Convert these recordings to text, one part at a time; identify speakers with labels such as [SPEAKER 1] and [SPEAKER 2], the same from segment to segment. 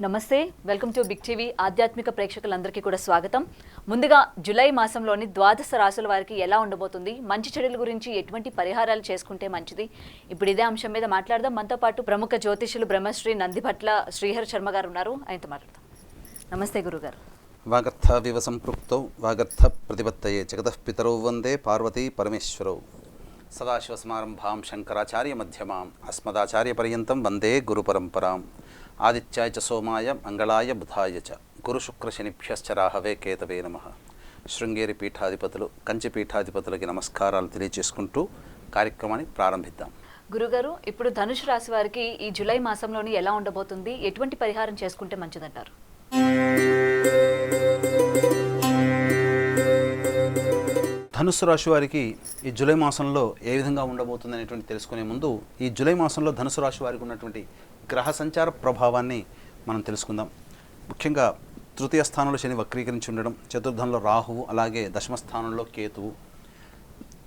[SPEAKER 1] నమస్తే, welcome to big TV. ఆధ్యాత్మిక ప్రేక్షకులందరికీ కూడా స్వాగతం. ముందుగా జూలై మాసంలోని ద్వాదశ రాశుల వారికి ఎలా ఉండబోతుంది, మంచి చెడుల గురించి ఎటువంటి పరిహారాలు చేసుకుంటే మంచిది, ఇప్పుడు ఇదే అంశం మీద మాట్లాడదాం. మనతో పాటు ప్రముఖ జ్యోతిషులు బ్రహ్మశ్రీ నందిభట్ల శ్రీహరి శర్మ గారు ఉన్నారు. ఆయనతో మాట్లాడదాం. నమస్తే గురుగారు.
[SPEAKER 2] వాగర్థ వివ సంపృక్తౌ వాగర్థ ప్రతిపత్తయే జగతః పితరౌ వందే పార్వతీ పరమేశ్వరౌ. సదాశివసమారంభాం శంకరాచార్య మధ్యమాం అస్మదాచార్య పర్యంతం వందే గురు పరంపరాం. ఆదిత్యాయ చ సోమాయ మంగళాయ బుధాయ చ గురు శుక్ర శనిభ్యశ్చ రాహవే కేతవే నమః. శృంగేరి పీఠాధిపతులు, కంచి పీఠాధిపతులకి నమస్కారాలు తెలియజేసుకుంటూ కార్యక్రమాన్ని ప్రారంభిద్దాం.
[SPEAKER 1] గురుగారు, ఇప్పుడు ధనుసు రాశి వారికి ఈ జూలై మాసంలోని ఎలా ఉండబోతుంది, ఎటువంటి పరిహారం చేసుకుంటే మంచిదంటారు?
[SPEAKER 2] ధనుస్సు రాశి వారికి ఈ జూలై మాసంలో ఏ విధంగా ఉండబోతుంది అనేటువంటి తెలుసుకునే ముందు ఈ జూలై మాసంలో ధనుసు రాశి వారికి ఉన్నటువంటి గ్రహ సంచార ప్రభావాన్ని మనం తెలుసుకుందాం. ముఖ్యంగా తృతీయ స్థానంలో శని వక్రీకరించి ఉండడం, చతుర్థంలో రాహువు, అలాగే దశమ స్థానంలో కేతువు.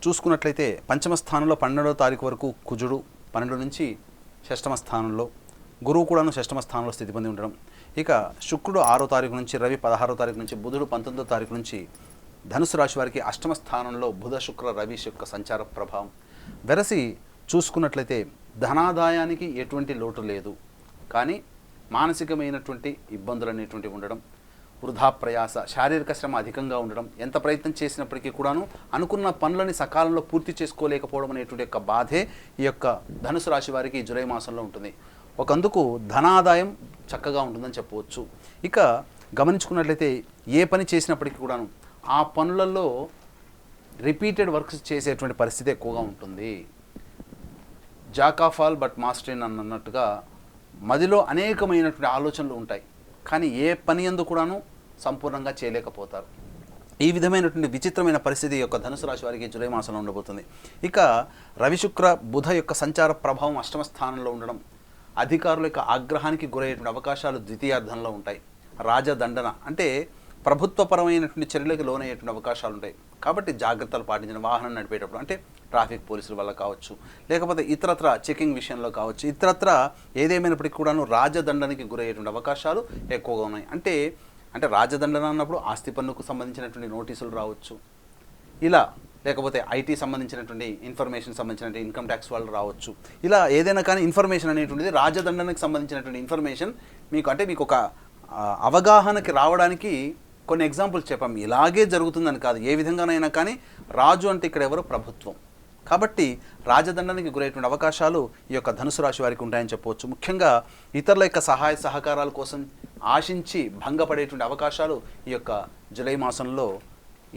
[SPEAKER 2] చూసుకున్నట్లయితే పంచమ స్థానంలో 12వ తారీఖు వరకు కుజుడు, 12 నుంచి షష్టమ స్థానంలో, గురువు కూడాను షష్టమ స్థానంలో స్థితి పొంది ఉండడం. ఇక శుక్రుడు 6వ తారీఖు నుంచి, రవి 16వ తారీఖు నుంచి, బుధుడు 19వ తారీఖు నుంచి ధనుసు రాశి వారికి అష్టమ స్థానంలో బుధ శుక్ర రవి యొక్క సంచార ప్రభావం. వెరసి చూసుకున్నట్లయితే ధనాదాయానికి ఎటువంటి లోటు లేదు, కానీ మానసికమైనటువంటి ఇబ్బందులు అనేటువంటి ఉండడం, వృధా ప్రయాస, శారీరక శ్రమ అధికంగా ఉండడం, ఎంత ప్రయత్నం చేసినప్పటికీ కూడాను అనుకున్న పనులని సకాలంలో పూర్తి చేసుకోలేకపోవడం అనేటువంటి యొక్క బాధే ఈ యొక్క ధనుసు రాశి వారికి జూలై మాసంలో ఉంటుంది. ఒకందుకు ధనాదాయం చక్కగా ఉంటుందని చెప్పవచ్చు. ఇక గమనించుకున్నట్లయితే ఏ పని చేసినప్పటికీ కూడాను ఆ పనులలో రిపీటెడ్ వర్క్స్ చేసేటువంటి పరిస్థితి ఎక్కువగా ఉంటుంది. Jack of all but master in అన్నట్టుగా మదిలో అనేకమైనటువంటి ఆలోచనలు ఉంటాయి, కానీ ఏ పని యందు కూడాను సంపూర్ణంగా చేయలేకపోతారు. ఈ విధమైనటువంటి విచిత్రమైన పరిస్థితి యొక్క ధనుసు రాశి వారికి జూలై మాసంలో ఉండబోతుంది. ఇక రవి శుక్ర బుధ యొక్క సంచార ప్రభావం అష్టమ స్థానంలో ఉండడం, అధికారుల యొక్క ఆగ్రహానికి గురయ్యేటువంటి అవకాశాలు ద్వితీయార్థంలో ఉంటాయి. రాజదండన అంటే ప్రభుత్వపరమైనటువంటి చర్యలకు లోనయ్యేటువంటి అవకాశాలు ఉంటాయి. కాబట్టి జాగ్రత్తలు పాటించిన వాహనం నడిపేటప్పుడు, అంటే ట్రాఫిక్ పోలీసుల వల్ల కావచ్చు, లేకపోతే ఇతరత్ర చెకింగ్ విషయంలో కావచ్చు, ఇతరత్ర ఏదేమైనప్పటికీ కూడాను రాజదండనికి గురయ్యేటువంటి అవకాశాలు ఎక్కువగా ఉన్నాయి. అంటే రాజదండన అన్నప్పుడు ఆస్తి పన్నుకు సంబంధించినటువంటి నోటీసులు రావచ్చు, ఇలా లేకపోతే ఐటీ సంబంధించినటువంటి ఇన్ఫర్మేషన్ సంబంధించినటువంటి ఇన్కమ్ ట్యాక్స్ వాళ్ళు రావచ్చు. ఇలా ఏదైనా కానీ ఇన్ఫర్మేషన్ అనేటువంటిది రాజదండనకు సంబంధించినటువంటి ఇన్ఫర్మేషన్ మీకు ఒక అవగాహనకి రావడానికి కొన్ని ఎగ్జాంపుల్స్ చెప్పాం. ఇలాగే జరుగుతుందని కాదు, ఏ విధంగానైనా కానీ రాజు అంటే ఇక్కడ ఎవరు? ప్రభుత్వం. కాబట్టి రాజదండానికి గురయ్యేటువంటి అవకాశాలు ఈ యొక్క ధనుసు రాశి వారికి ఉంటాయని చెప్పవచ్చు. ముఖ్యంగా ఇతరుల యొక్క సహాయ సహకారాల కోసం ఆశించి భంగపడేటువంటి అవకాశాలు ఈ యొక్క జూలై మాసంలో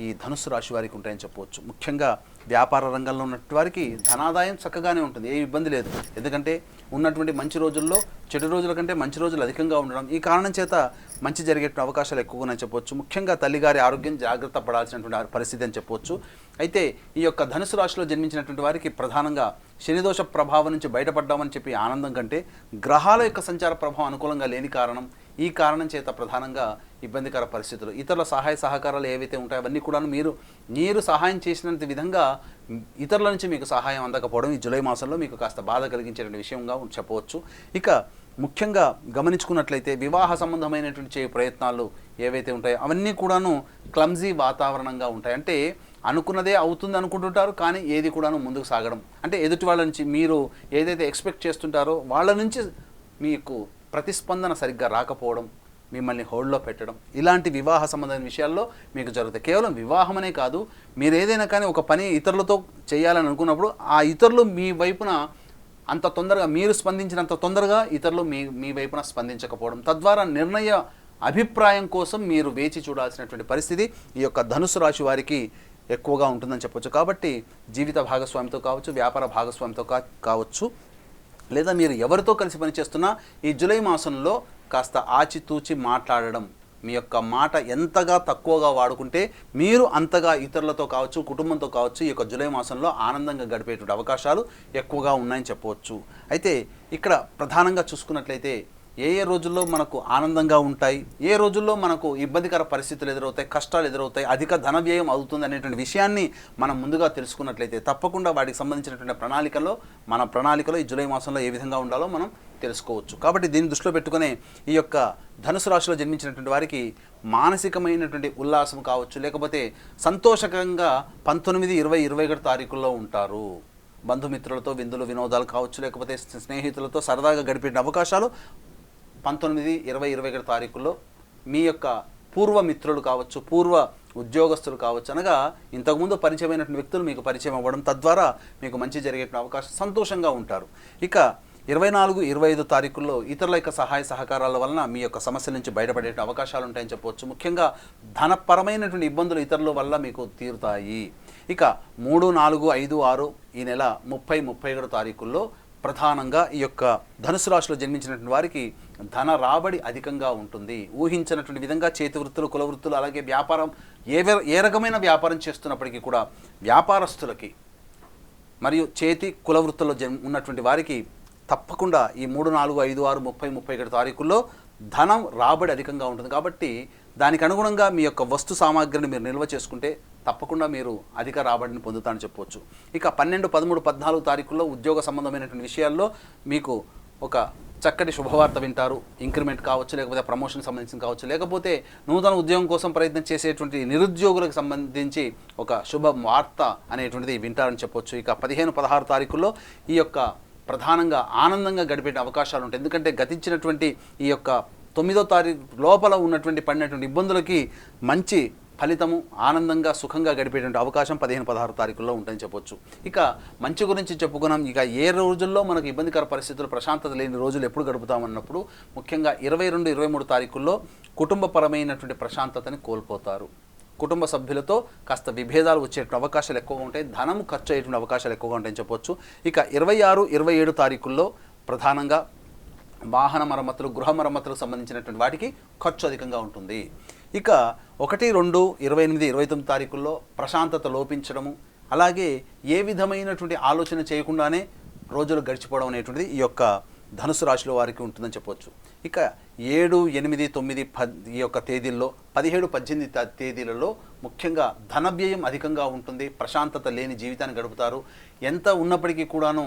[SPEAKER 2] ఈ ధనుస్సు రాశి వారికి ఉంటాయని చెప్పవచ్చు. ముఖ్యంగా వ్యాపార రంగంలో ఉన్నటువంటి వారికి ధనాదాయం చక్కగానే ఉంటుంది, ఏ ఇబ్బంది లేదు. ఎందుకంటే ఉన్నటువంటి మంచి రోజుల్లో చెడు రోజుల కంటే మంచి రోజులు అధికంగా ఉండడం, ఈ కారణం చేత మంచి జరిగేటువంటి అవకాశాలు ఎక్కువగా చెప్పవచ్చు. ముఖ్యంగా తల్లిగారి ఆరోగ్యం జాగ్రత్త పడాల్సినటువంటి పరిస్థితి అని చెప్పవచ్చు. అయితే ఈ యొక్క ధనుసు రాశిలో జన్మించినటువంటి వారికి ప్రధానంగా శనిదోష ప్రభావం నుంచి బయటపడ్డామని చెప్పి ఆనందం కంటే గ్రహాల యొక్క సంచార ప్రభావం అనుకూలంగా లేని కారణం, ఈ కారణం చేత ప్రధానంగా ఇబ్బందికర పరిస్థితులు, ఇతరుల సహాయ సహకారాలు ఏవైతే ఉంటాయో అవన్నీ కూడా మీరు సహాయం చేసినంత విధంగా ఇతరుల నుంచి మీకు సహాయం అందకపోవడం ఈ జూలై మాసంలో మీకు కాస్త బాధ కలిగించేటువంటి విషయంగా చెప్పవచ్చు. ఇక ముఖ్యంగా గమనించుకున్నట్లయితే వివాహ సంబంధమైనటువంటి చేయ ప్రయత్నాలు ఏవైతే ఉంటాయో అవన్నీ కూడాను క్లమ్జీ వాతావరణంగా ఉంటాయి. అంటే అనుకున్నదే అవుతుంది అనుకుంటుంటారు, కానీ ఏది కూడాను ముందుకు సాగడం, అంటే ఎదుటి వాళ్ళ నుంచి మీరు ఏదైతే ఎక్స్పెక్ట్ చేస్తుంటారో వాళ్ళ నుంచి మీకు ప్రతిస్పందన సరిగ్గా రాకపోవడం, మిమ్మల్ని హోల్డ్లో పెట్టడం, ఇలాంటి వివాహ సంబంధమైన విషయాల్లో మీకు జరుగుతాయి. కేవలం వివాహమనే కాదు, మీరు ఏదైనా కానీ ఒక పని ఇతరులతో చేయాలని అనుకున్నప్పుడు ఆ ఇతరులు మీ వైపున అంత తొందరగా, మీరు స్పందించినంత తొందరగా ఇతరులు మీ వైపున స్పందించకపోవడం, తద్వారా నిర్ణయ అభిప్రాయం కోసం మీరు వేచి చూడాల్సినటువంటి పరిస్థితి ఈ యొక్క ధనుసు రాశి వారికి ఎక్కువగా ఉంటుందని చెప్పవచ్చు. కాబట్టి జీవిత భాగస్వామితో కావచ్చు, వ్యాపార భాగస్వామితో కావచ్చు, లేదా మీరు ఎవరితో కలిసి పనిచేస్తున్నా ఈ జూలై మాసంలో కాస్త ఆచితూచి మాట్లాడడం, మీ యొక్క మాట ఎంతగా తక్కువగా వాడుకుంటే మీరు అంతగా ఇతరులతో కావచ్చు, కుటుంబంతో కావచ్చు ఈ యొక్క జూలై మాసంలో ఆనందంగా గడిపేటువంటి అవకాశాలు ఎక్కువగా ఉన్నాయని చెప్పవచ్చు. అయితే ఇక్కడ ప్రధానంగా చూసుకున్నట్లయితే ఏ రోజుల్లో మనకు ఆనందంగా ఉంటాయి, ఏ రోజుల్లో మనకు ఇబ్బందికర పరిస్థితులు ఎదురవుతాయి, కష్టాలు ఎదురవుతాయి, అధిక ధన వ్యయం అవుతుంది అనేటువంటి విషయాన్ని మనం ముందుగా తెలుసుకున్నట్లయితే తప్పకుండా వాటికి సంబంధించినటువంటి మన ప్రణాళికలో ఈ జూలై మాసంలో ఏ విధంగా ఉండాలో మనం తెలుసుకోవచ్చు. కాబట్టి దీన్ని దృష్టిలో పెట్టుకునే ఈ యొక్క ధనుసు రాశిలో జన్మించినటువంటి వారికి మానసికమైనటువంటి ఉల్లాసం కావచ్చు, లేకపోతే సంతోషకరంగా 19, 20, 21 తారీఖుల్లో ఉంటారు. బంధుమిత్రులతో విందులు వినోదాలు కావచ్చు, లేకపోతే స్నేహితులతో సరదాగా గడిపే అవకాశాలు 19, 20, 21 తారీఖుల్లో మీ యొక్క పూర్వ మిత్రులు కావచ్చు, పూర్వ ఉద్యోగస్తులు కావచ్చు, అనగా ఇంతకుముందు పరిచయమైనటువంటి వ్యక్తులు మీకు పరిచయం అవ్వడం, తద్వారా మీకు మంచి జరిగే అవకాశం, సంతోషంగా ఉంటారు. ఇక 24, 25 తారీఖుల్లో ఇతరుల యొక్క సహాయ సహకారాల వలన మీ యొక్క సమస్యల నుంచి బయటపడే అవకాశాలు ఉంటాయని చెప్పవచ్చు. ముఖ్యంగా ధనపరమైనటువంటి ఇబ్బందులు ఇతరుల వల్ల మీకు తీరుతాయి. ఇక 3, 4, 5, 6 ఈ నెల 30, 31 తారీఖుల్లో ప్రధానంగా ఈ యొక్క ధనుసు రాశిలో జన్మించినటువంటి వారికి ధన రాబడి అధికంగా ఉంటుంది. ఊహించినటువంటి విధంగా చేతి వృత్తులు, కుల వృత్తులు, అలాగే వ్యాపారం, ఏ రకమైన వ్యాపారం చేస్తున్నప్పటికీ కూడా వ్యాపారస్తులకి మరియు చేతి కుల వృత్తుల్లో ఉన్నటువంటి వారికి తప్పకుండా ఈ 3, 4, 5, 6, 30, 31 తారీఖుల్లో ధనం రాబడి అధికంగా ఉంటుంది. కాబట్టి దానికి అనుగుణంగా మీ యొక్క వస్తు సామాగ్రిని మీరు నిల్వ చేసుకుంటే తప్పకుండా మీరు అధిక రాబడిని పొందుతారని చెప్పవచ్చు. ఇక 12, 13, 14 తారీఖుల్లో ఉద్యోగ సంబంధమైనటువంటి విషయాల్లో మీకు ఒక చక్కటి శుభవార్త వింటారు. ఇంక్రిమెంట్ కావచ్చు, లేకపోతే ప్రమోషన్ సంబంధించిన కావచ్చు, లేకపోతే నూతన ఉద్యోగం కోసం ప్రయత్నం చేసేటువంటి నిరుద్యోగులకు సంబంధించి ఒక శుభ వార్త అనేటువంటిది వింటారని చెప్పవచ్చు. ఇక 15, 16 తారీఖుల్లో ఈ యొక్క ప్రధానంగా ఆనందంగా గడిపే అవకాశాలు ఉంటాయి. ఎందుకంటే గతించినటువంటి ఈ యొక్క 9వ తారీఖు లోపల ఉన్నటువంటి పడినటువంటి ఇబ్బందులకి మంచి ఫలితము, ఆనందంగా సుఖంగా గడిపేటువంటి అవకాశం 15, 16 తారీఖుల్లో ఉంటుందని చెప్పొచ్చు. ఇక మంచి గురించి చెప్పుకున్నాం. ఇక ఏ రోజుల్లో మనకు ఇబ్బందికర పరిస్థితులు, ప్రశాంతత లేని రోజులు ఎప్పుడు గడుపుతామన్నప్పుడు ముఖ్యంగా 22, 23 తారీఖుల్లో కుటుంబపరమైనటువంటి ప్రశాంతతని కోల్పోతారు. కుటుంబ సభ్యులతో కాస్త విభేదాలు వచ్చేటువంటి అవకాశాలు ఎక్కువగా ఉంటాయి. ధనం ఖర్చు అయ్యేటువంటి అవకాశాలు ఎక్కువగా ఉంటాయని చెప్పొచ్చు. ఇక 26, 27 తారీఖుల్లో ప్రధానంగా వాహన మరమ్మతులు, గృహ మరమ్మతులకు సంబంధించినటువంటి వాటికి ఖర్చు అధికంగా ఉంటుంది. ఇక 1, 2, 28, 29 తారీఖుల్లో ప్రశాంతత లోపించడము, అలాగే ఏ విధమైనటువంటి ఆలోచన చేయకుండానే రోజులు గడిచిపోవడం అనేటువంటిది ఈ యొక్క ధనుసు రాశిలో వారికి ఉంటుందని చెప్పవచ్చు. ఇక 7, 8, 9, 10 ఈ యొక్క తేదీల్లో, 17, 18 తేదీలలో ముఖ్యంగా ధనవ్యయం అధికంగా ఉంటుంది. ప్రశాంతత లేని జీవితాన్ని గడుపుతారు. ఎంత ఉన్నప్పటికీ కూడాను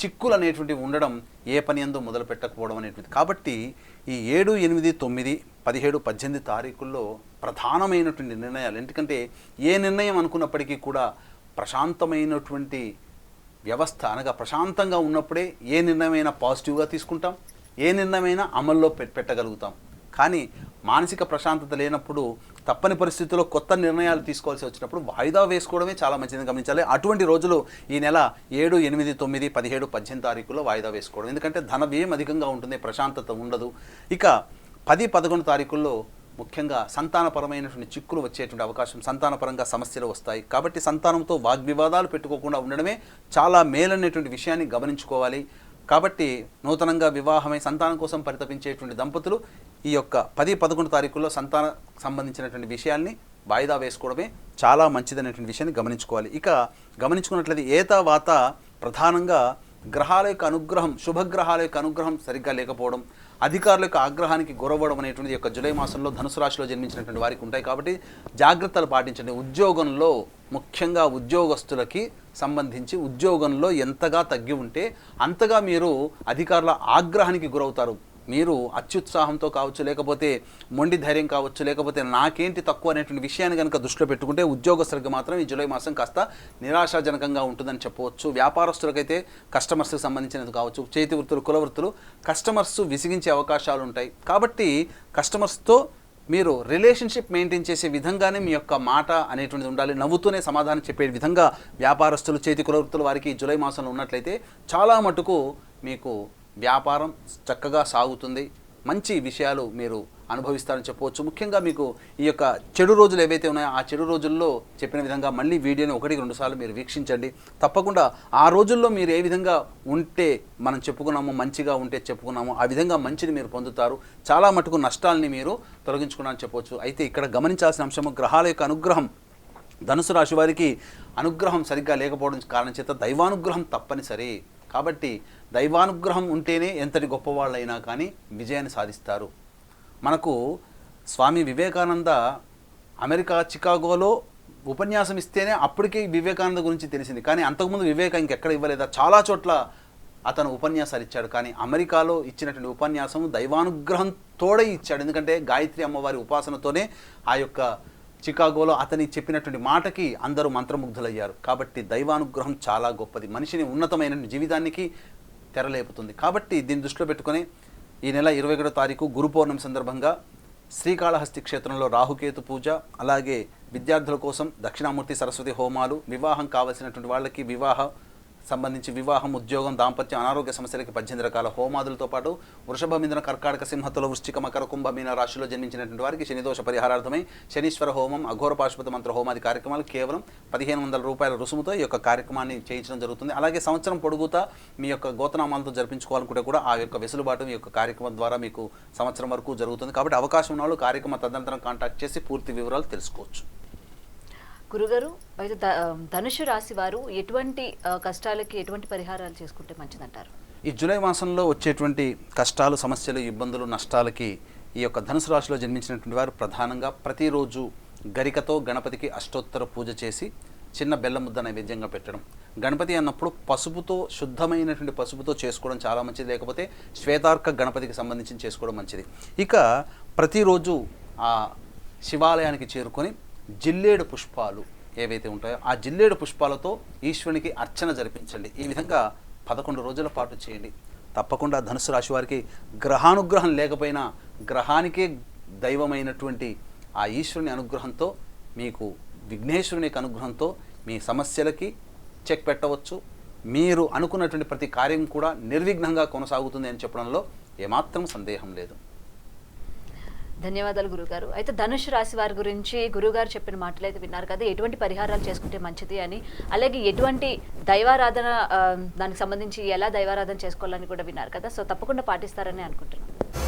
[SPEAKER 2] చిక్కులు అనేటువంటివి ఉండడం, ఏ పని యందు మొదలు పెట్టకపోవడం అనేటువంటిది. కాబట్టి ఈ 7, 8, 9, 17, 18 తారీఖుల్లో ప్రధానమైనటువంటి నిర్ణయాలు, ఎందుకంటే ఏ నిర్ణయం అనుకున్నప్పటికీ కూడా ప్రశాంతమైనటువంటి వ్యవస్థ, అనగా ప్రశాంతంగా ఉన్నప్పుడే ఏ నిర్ణయమైనా పాజిటివ్గా తీసుకుంటాం, ఏ నిర్ణయమైనా అమల్లో పెట్టగలుగుతాం. కానీ మానసిక ప్రశాంతత లేనప్పుడు తప్పని పరిస్థితుల్లో కొత్త నిర్ణయాలు తీసుకోవాల్సి వచ్చినప్పుడు వాయిదా వేసుకోవడమే చాలా మంచిదని గమనించాలి. అటువంటి రోజులు ఈ నెల 7, 8, 9, 17, 18 తారీఖుల్లో వాయిదా వేసుకోవడం. ఎందుకంటే ధన వ్యయం అధికంగా ఉంటుంది, ప్రశాంతత ఉండదు. ఇక 10, 11 తారీఖుల్లో ముఖ్యంగా సంతానపరమైనటువంటి చిక్కులు వచ్చేటువంటి అవకాశం, సంతానపరంగా సమస్యలు వస్తాయి. కాబట్టి సంతానంతో వాగ్వివాదాలు పెట్టుకోకుండా ఉండడమే చాలా మేలనేటువంటి విషయాన్ని గమనించుకోవాలి. కాబట్టి నూతనంగా వివాహమై సంతానం కోసం పరితపించేటువంటి దంపతులు ఈ యొక్క 10, 11 తారీఖుల్లో సంతాన సంబంధించినటువంటి విషయాల్ని వాయిదా వేసుకోవడమే చాలా మంచిదనేటువంటి విషయాన్ని గమనించుకోవాలి. ఇక గమనించుకున్నట్లయితే ఏతావాత ప్రధానంగా గ్రహాల యొక్క అనుగ్రహం, శుభగ్రహాల యొక్క అనుగ్రహం సరిగ్గా లేకపోవడం, అధికారుల యొక్క ఆగ్రహానికి గురవ్వడం అనేటువంటి యొక్క జూలై మాసంలో ధనుసు రాశిలో జన్మించినటువంటి వారికి ఉంటాయి. కాబట్టి జాగ్రత్తలు పాటించండి. ఉద్యోగంలో ముఖ్యంగా ఉద్యోగస్తులకి సంబంధించి ఉద్యోగంలో ఎంతగా తగ్గి ఉంటే అంతగా మీరు అధికారుల ఆగ్రహానికి గురవుతారు. మీరు అత్యుత్సాహంతో కావచ్చు, లేకపోతే మొండి ధైర్యం కావచ్చు, లేకపోతే నాకేంటి తక్కువ అనేటువంటి విషయాన్ని కనుక దృష్టిలో పెట్టుకుంటే ఉద్యోగస్తులకు మాత్రం ఈ జూలై మాసం కాస్త నిరాశాజనకంగా ఉంటుందని చెప్పవచ్చు. వ్యాపారస్తులకైతే కస్టమర్స్కి సంబంధించినది కావచ్చు, చేతి వృత్తులు, కుల వృత్తులు, కస్టమర్స్ విసిగించే అవకాశాలు ఉంటాయి. కాబట్టి కస్టమర్స్తో మీరు రిలేషన్షిప్ మెయింటైన్ చేసే విధంగానే మీ యొక్క మాట అనేటువంటిది ఉండాలి. నవ్వుతూనే సమాధానం చెప్పే విధంగా వ్యాపారస్తులు, చేతి కుల వృత్తులు వారికి జూలై మాసంలో ఉన్నట్లయితే చాలా మటుకు మీకు వ్యాపారం చక్కగా సాగుతుంది. మంచి విషయాలు మీరు అనుభవిస్తారని చెప్పవచ్చు. ముఖ్యంగా మీకు ఈ యొక్క చెడు రోజులు ఏవైతే ఉన్నాయో ఆ చెడు రోజుల్లో చెప్పిన విధంగా మళ్ళీ వీడియోని 1, 2 సార్లు మీరు వీక్షించండి. తప్పకుండా ఆ రోజుల్లో మీరు ఏ విధంగా ఉంటే మనం చెప్పుకున్నామో, మంచిగా ఉంటే చెప్పుకున్నామో ఆ విధంగా మంచిని మీరు పొందుతారు. చాలా మటుకు నష్టాలని మీరు తొలగించుకున్నారని చెప్పవచ్చు. అయితే ఇక్కడ గమనించాల్సిన అంశము గ్రహాల యొక్క అనుగ్రహం. ధనుసు రాశి వారికి అనుగ్రహం సరిగ్గా లేకపోవడం కారణం చేత దైవానుగ్రహం తప్పనిసరి. కాబట్టి దైవానుగ్రహం ఉంటేనే ఎంతటి గొప్పవాళ్ళైనా కానీ విజయాన్ని సాధిస్తారు. మనకు స్వామి వివేకానంద అమెరికా చికాగోలో ఉపన్యాసం ఇస్తేనే అప్పటికే వివేకానంద గురించి తెలిసింది. కానీ అంతకుముందు వివేక ఇంకెక్కడ ఇవ్వలేదా? చాలా చోట్ల అతను ఉపన్యాసాలు ఇచ్చాడు. కానీ అమెరికాలో ఇచ్చినటువంటి ఉపన్యాసం దైవానుగ్రహం తోడే ఇచ్చాడు. ఎందుకంటే గాయత్రి అమ్మవారి ఉపాసనతోనే ఆ యొక్క చికాగోలో అతని చెప్పినటువంటి మాటకి అందరూ మంత్రముగ్ధులయ్యారు. కాబట్టి దైవానుగ్రహం చాలా గొప్పది, మనిషిని ఉన్నతమైన జీవితానికి తెరలేపుతుంది. కాబట్టి దీన్ని దృష్టిలో పెట్టుకొని ఈ నెల 21వ తారీఖు గురు పౌర్ణమి సందర్భంగా శ్రీకాళహస్తి క్షేత్రంలో రాహుకేతు పూజ, అలాగే విద్యార్థుల కోసం దక్షిణామూర్తి సరస్వతి హోమాలు, వివాహం కావాల్సినటువంటి వాళ్ళకి వివాహం, ఉద్యోగం, దాంపత్యం, అనారోగ్య సమస్యలకి 18 రకాల హోమాదులతో పాటు వృషభ, మిథున, కర్కాటక, సింహతుల, వృశ్చిక, మకర, కుంభ, మీన రాశిలో జన్మించినటువంటి వారికి శనిదోష పరిహారార్థమై శనీశ్వర హోమం, అఘోర పాశుపత మంత్ర హోమాది కార్యక్రమాలు కేవలం 1500 రూపాయల రుసుముతో ఈ యొక్క కార్యక్రమాన్ని చేయించడం జరుగుతుంది. అలాగే సంవత్సరం పొడుగుతా మీ యొక్క గోతనామాలతో జరిపించుకోవాలనుకుంటే కూడా ఆ యొక్క వెసులుబాటు ఈ యొక్క కార్యక్రమం ద్వారా మీకు సంవత్సరం వరకు జరుగుతుంది. కాబట్టి అవకాశం ఉన్న వాళ్ళు కార్యక్రమ తదనంతరం కాంటాక్ట్ చేసి పూర్తి వివరాలు తెలుసుకోవచ్చు.
[SPEAKER 1] గురుగారు, అయితే ధనుసు రాశి వారు ఎటువంటి కష్టాలకి ఎటువంటి పరిహారాలు చేసుకుంటే మంచిదంటారు?
[SPEAKER 2] ఈ జూలై మాసంలో వచ్చేటువంటి కష్టాలు, సమస్యలు, ఇబ్బందులు, నష్టాలకి ఈ యొక్క ధనుసు రాశిలో జన్మించినటువంటి వారు ప్రధానంగా ప్రతిరోజు గరికతో గణపతికి అష్టోత్తర పూజ చేసి చిన్న బెల్లం ముద్ద నైవేద్యంగా పెట్టడం. గణపతి అన్నప్పుడు పసుపుతో, శుద్ధమైనటువంటి పసుపుతో చేసుకోవడం చాలా మంచిది. లేకపోతే శ్వేతార్క గణపతికి సంబంధించి చేసుకోవడం మంచిది. ఇక ప్రతిరోజు ఆ శివాలయానికి చేరుకొని జిల్లేడు పుష్పాలు ఏవైతే ఉంటాయో ఆ జిల్లేడు పుష్పాలతో ఈశ్వరునికి అర్చన జరిపించండి. ఈ విధంగా 11 రోజుల పాటు చేయండి. తప్పకుండా ధనుసు రాశి వారికి గ్రహానుగ్రహం లేకపోయినా గ్రహానికే దైవమైనటువంటి ఆ ఈశ్వరుని అనుగ్రహంతో, మీకు విఘ్నేశ్వరుని అనుగ్రహంతో మీ సమస్యలకి చెక్ పెట్టవచ్చు. మీరు అనుకున్నటువంటి ప్రతి కార్యం కూడా నిర్విఘ్నంగా కొనసాగుతుంది అని చెప్పడంలో ఏమాత్రం సందేహం లేదు.
[SPEAKER 1] ధన్యవాదాలు గురుగారు. అయితే ధనుసు రాశి వారి గురించి గురుగారు చెప్పిన మాటలు అయితే విన్నారు కదా, ఎటువంటి పరిహారాలు చేసుకుంటే మంచిది అని, అలాగే ఎటువంటి దైవారాధన, దానికి సంబంధించి ఎలా దైవారాధన చేసుకోవాలని కూడా విన్నారు కదా. సో తప్పకుండా పాటిస్తారని అనుకుంటున్నాను.